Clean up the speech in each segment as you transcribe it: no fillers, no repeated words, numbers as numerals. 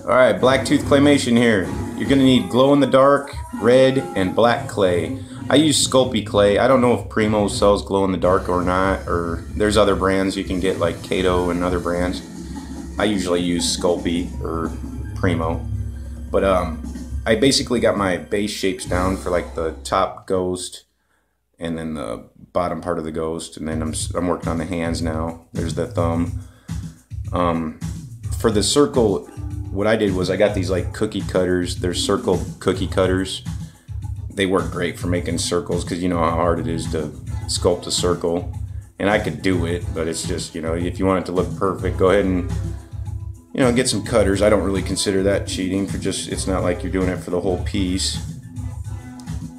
Alright, black tooth claymation here. You're going to need glow-in-the-dark, red, and black clay. I use sculpey clay. I don't know if Primo sells glow-in-the-dark or not, or there's other brands you can get like Kato and other brands. I usually use sculpey or Primo. But I basically got my base shapes down for like the top ghost and then the bottom part of the ghost, and then I'm working on the hands now. There's the thumb. For the circle, what I did was I got these like cookie cutters. They're circle cookie cutters. They work great for making circles because you know how hard it is to sculpt a circle. And I could do it, but it's just, you know, if you want it to look perfect, go ahead and, you know, get some cutters. I don't really consider that cheating. For just, it's not like you're doing it for the whole piece.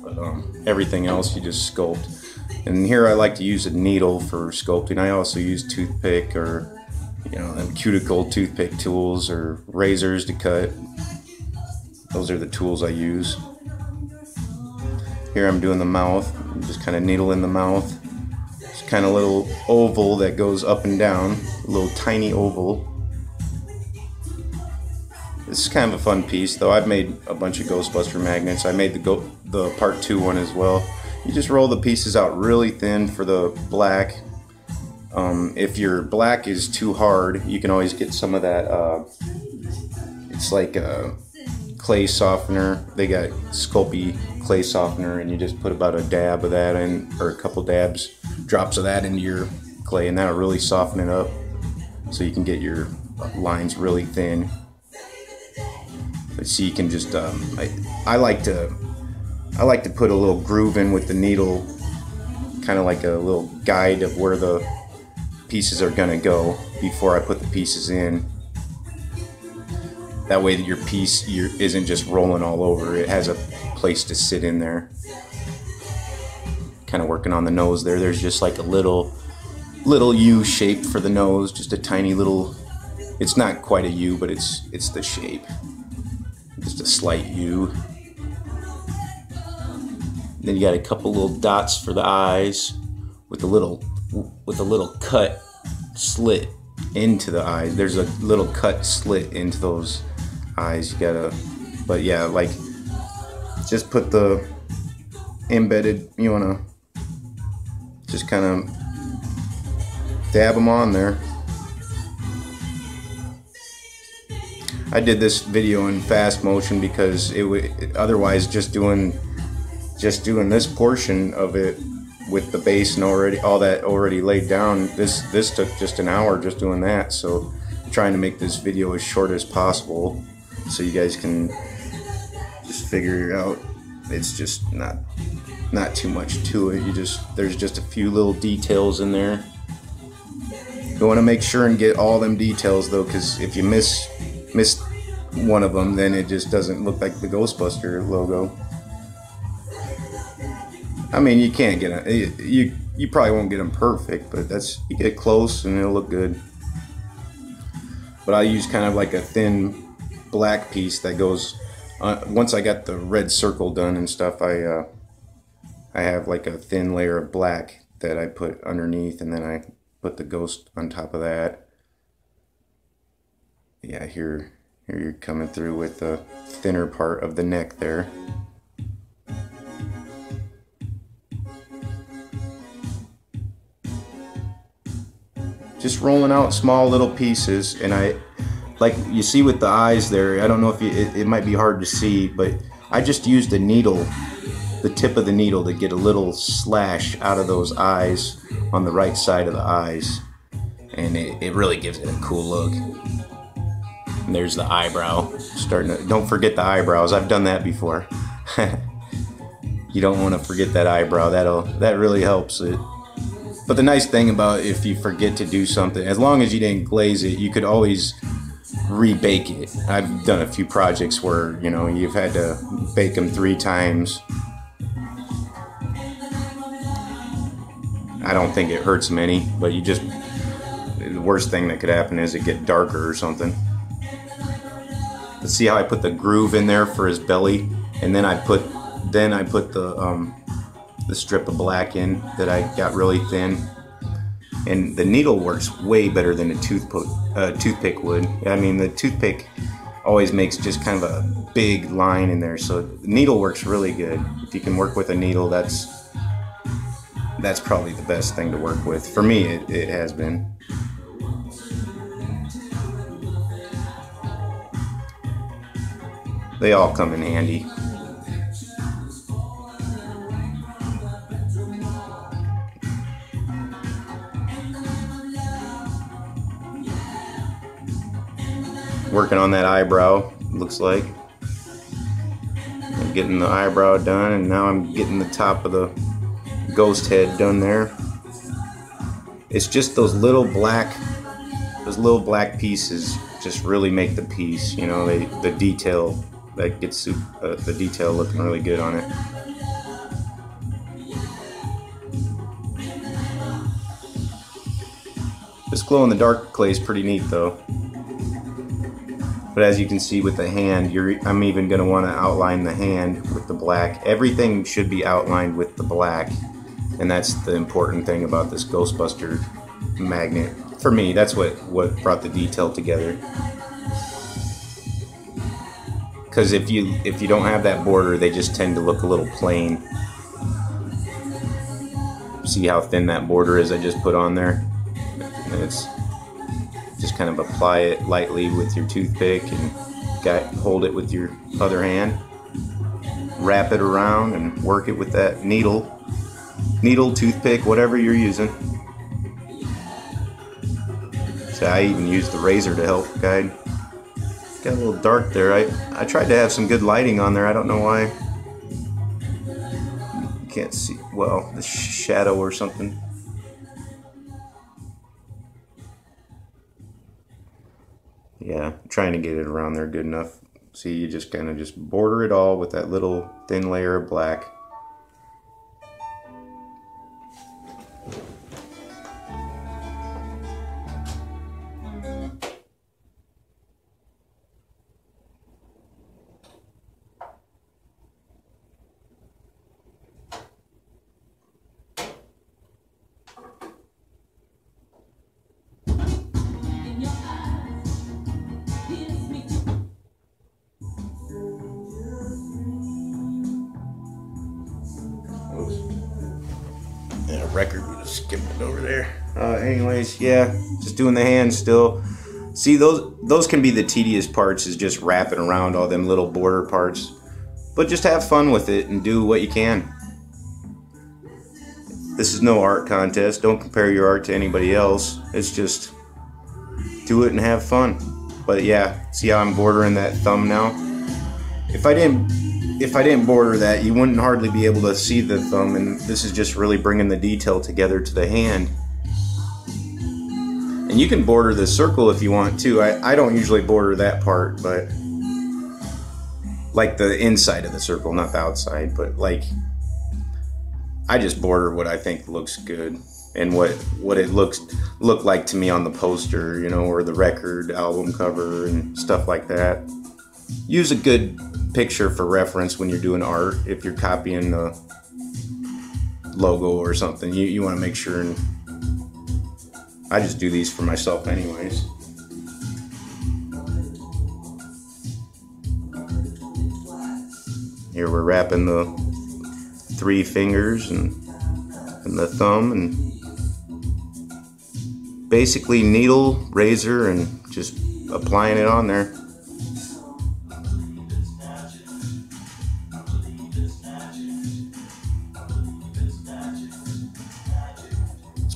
But everything else you just sculpt. And here I like to use a needle for sculpting. I also use toothpick or, you know, them cuticle toothpick tools or razors to cut. Those are the tools I use. Here I'm doing the mouth. I'm just kind of needle in the mouth. It's kind of a little oval that goes up and down. A little tiny oval. This is kind of a fun piece, though. I've made a bunch of Ghostbuster magnets. I made the part 2 one as well. You just roll the pieces out really thin for the black. If your black is too hard, you can always get some of that, it's like a clay softener. They got sculpey clay softener, and you just put about a dab of that in, or a couple dabs, drops of that into your clay, and that'll really soften it up so you can get your lines really thin. But see, you can just, I like to put a little groove in with the needle, kind of like a little guide of where the pieces are gonna go before I put the pieces in. That way that your piece isn't just rolling all over. It has a place to sit in there. Kind of working on the nose there. There's just like a little U shape for the nose, just a tiny little. It's not quite a U, but it's the shape. Just a slight U. Then you got a couple little dots for the eyes with a little cut slit into the eyes. There's a little cut slit into those eyes. You gotta, but yeah, like just put the embedded, you wanna just kind of dab them on there. I did this video in fast motion because it would otherwise just doing this portion of it with the base and all that already laid down. This took just an hour just doing that. So I'm trying to make this video as short as possible so you guys can just figure it out. It's just not too much to it. There's just a few little details in there. You want to make sure and get all them details though, because if you miss one of them, then it just doesn't look like the Ghostbuster logo. I mean, you can't get you probably won't get them perfect, but you get close and it'll look good. But I use kind of like a thin black piece that goes once I got the red circle done and stuff. I have like a thin layer of black that I put underneath, and then I put the ghost on top of that. Yeah, here you're coming through with the thinner part of the neck there. Just rolling out small little pieces, and like you see with the eyes there, I don't know if it might be hard to see, but I just used a needle, the tip of the needle, to get a little slash out of those eyes on the right side of the eyes, and it really gives it a cool look. And there's the eyebrow starting to, don't forget the eyebrows. I've done that before. You don't want to forget that eyebrow. That really helps it. But the nice thing about if you forget to do something, as long as you didn't glaze it, you could always rebake it. I've done a few projects where, you know, you've had to bake them 3 times. I don't think it hurts them any, but the worst thing that could happen is it get darker or something. But see how I put the groove in there for his belly, and then I put the strip of black in that I got really thin, and the needle works way better than a toothpick would. I mean, the toothpick always makes just kind of a big line in there. So the needle works really good. If you can work with a needle, that's probably the best thing to work with. For me, it has been. They all come in handy. Working on that eyebrow, looks like. I'm getting the eyebrow done, and now I'm getting the top of the ghost head done there. It's just those little black pieces just really make the piece. You know, the detail that gets the detail looking really good on it. This glow in the dark clay is pretty neat though. But as you can see with the hand, I'm even going to want to outline the hand with the black. Everything should be outlined with the black, and that's the important thing about this Ghostbuster magnet. For me, that's what brought the detail together. Because if you don't have that border, they just tend to look a little plain. See how thin that border is I just put on there? And it's just kind of apply it lightly with your toothpick and hold it with your other hand. Wrap it around and work it with that needle, toothpick, whatever you're using. So I even used the razor to help guide. Got a little dark there. I tried to have some good lighting on there. I don't know why. You can't see, well, the shadow or something. Yeah, I'm trying to get it around there good enough. See, you just kind of just border it all with that little thin layer of black. Yeah, record was skipping over there. Anyways, yeah, just doing the hands still. See, those can be the tedious parts, is just wrapping around all them little border parts. But just have fun with it and do what you can. This is no art contest. Don't compare your art to anybody else. It's just do it and have fun. But yeah, see how I'm bordering that thumb now? If I didn't border that, you wouldn't hardly be able to see the thumb, and this is just really bringing the detail together to the hand. And you can border the circle if you want to. I don't usually border that part, but like the inside of the circle, not the outside, but like I just border what I think looks good and what it looked like to me on the poster, you know, or the record album cover and stuff like that. Use a good picture for reference when you're doing art. If you're copying the logo or something, you want to make sure. And I just do these for myself anyways. Here we're wrapping the 3 fingers and the thumb, and basically needle, razor, and just applying it on there.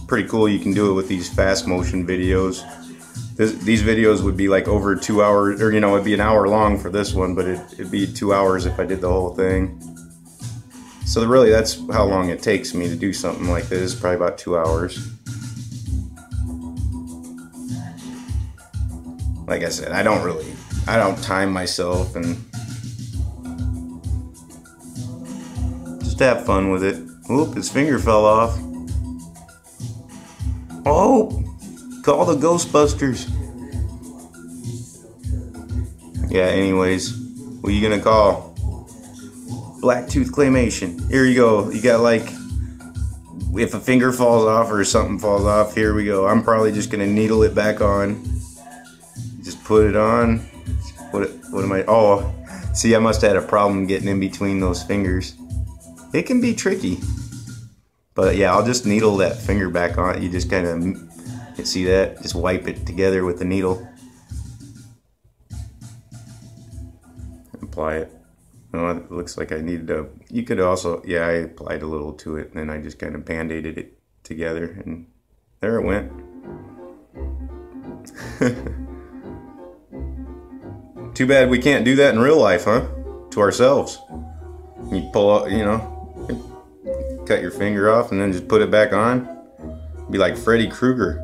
Pretty cool. You can do it with these fast motion videos. These videos would be like over 2 hours, or you know, it'd be an hour long for this one, but it'd be 2 hours if I did the whole thing. So really, that's how long it takes me to do something like this. Probably about 2 hours. Like I said, I don't time myself, and just have fun with it. Oop, his finger fell off. Oh, call the Ghostbusters. Yeah, anyways, what are you gonna call? Black Tooth Claymation. Here you go. You got like, if a finger falls off or something falls off, here we go. I'm probably just gonna needle it back on. Just put it on. What am I? Oh, see, I must have had a problem getting in between those fingers. It can be tricky. But yeah, I'll just needle that finger back on. You just kind of, see that? Just wipe it together with the needle. Apply it. Oh, it looks like I needed to, you could also, yeah, I applied a little to it and then I just kind of band-aided it together and there it went. Too bad we can't do that in real life, huh? To ourselves. You pull out, you know, cut your finger off and then just put it back on. Be like Freddy Krueger.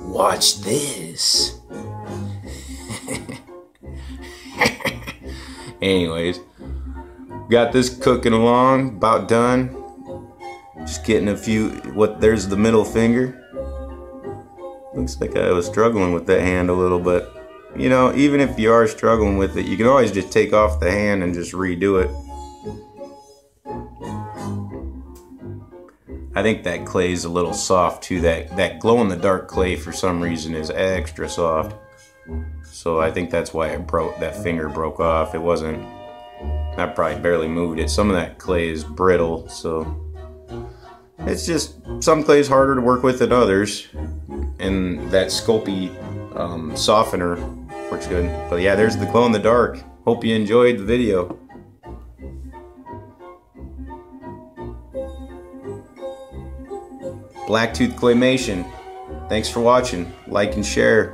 Watch this. Anyways, got this cooking along, about done. Just getting a few, there's the middle finger. Looks like I was struggling with that hand a little bit. You know, even if you are struggling with it, you can always just take off the hand and just redo it. I think that clay is a little soft too. That glow-in-the-dark clay for some reason is extra soft. So I think that's why that finger broke off. It wasn't, I probably barely moved it. Some of that clay is brittle, so it's just, some clay is harder to work with than others. And that sculpey softener works good. But yeah, there's the glow-in-the-dark. Hope you enjoyed the video. Blacktooth Claymation. Thanks for watching. Like and share.